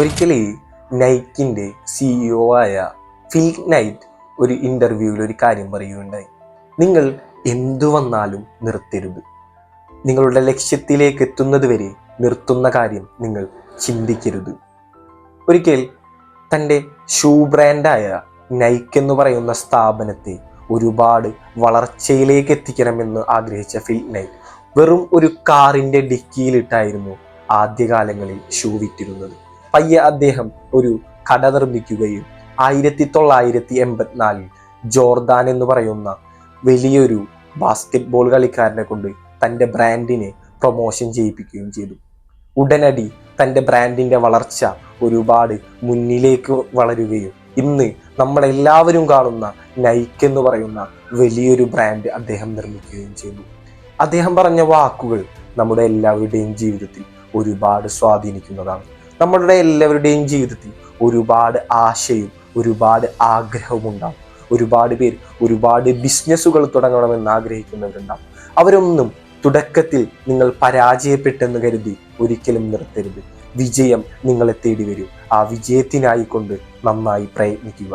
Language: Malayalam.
ഒരിക്കലേ നൈക്കിൻ്റെ CEO ആയ ഫിൽ നൈറ്റ് ഒരു ഇൻ്റർവ്യൂവിൽ ഒരു കാര്യം പറയുകയുണ്ടായി. നിങ്ങൾ എന്തു വന്നാലും നിർത്തരുത്. നിങ്ങളുടെ ലക്ഷ്യത്തിലേക്ക് എത്തുന്നത് വരെ നിർത്തുന്ന കാര്യം നിങ്ങൾ ചിന്തിക്കരുത്. ഒരിക്കൽ തൻ്റെ ഷൂ ബ്രാൻഡായ നൈക്ക് എന്ന് പറയുന്ന സ്ഥാപനത്തെ ഒരുപാട് വളർച്ചയിലേക്ക് എത്തിക്കണമെന്ന് ആഗ്രഹിച്ച ഫിൽ നൈറ്റ് വെറും ഒരു കാറിൻ്റെ ഡിക്കിയിലിട്ടായിരുന്നു ആദ്യകാലങ്ങളിൽ ഷൂ വിറ്റിരുന്നത്. പയ്യെ അദ്ദേഹം ഒരു കട നിർമ്മിക്കുകയും 1984 ജോർദാൻ എന്ന് പറയുന്ന വലിയൊരു ബാസ്കറ്റ് ബോൾ കളിക്കാരനെ കൊണ്ട് തൻ്റെ ബ്രാൻഡിനെ പ്രൊമോഷൻ ചെയ്യിപ്പിക്കുകയും ചെയ്തു. ഉടനടി തൻ്റെ ബ്രാൻഡിൻ്റെ വളർച്ച ഒരുപാട് മുന്നിലേക്ക് വളരുകയും ഇന്ന് നമ്മളെല്ലാവരും കാണുന്ന നൈക്ക് എന്ന് പറയുന്ന വലിയൊരു ബ്രാൻഡ് അദ്ദേഹം നിർമ്മിക്കുകയും ചെയ്തു. അദ്ദേഹം പറഞ്ഞ വാക്കുകൾ നമ്മുടെ എല്ലാവരുടെയും ജീവിതത്തിൽ ഒരുപാട് സ്വാധീനിക്കുന്നതാണ്. നമ്മളുടെ എല്ലാവരുടെയും ജീവിതത്തിൽ ഒരുപാട് ആശയും ഒരുപാട് ആഗ്രഹവും ഉണ്ടാകും. ഒരുപാട് പേർ ഒരുപാട് ബിസിനസ്സുകൾ തുടങ്ങണമെന്ന് ആഗ്രഹിക്കുന്നവരുണ്ടാകും. അവരൊന്നും തുടക്കത്തിൽ നിങ്ങൾ പരാജയപ്പെട്ടെന്ന് കരുതി ഒരിക്കലും നിർത്തരുത്. വിജയം നിങ്ങളെ തേടി വരും. ആ വിജയത്തിനായിക്കൊണ്ട് നന്നായി പ്രയത്നിക്കുക.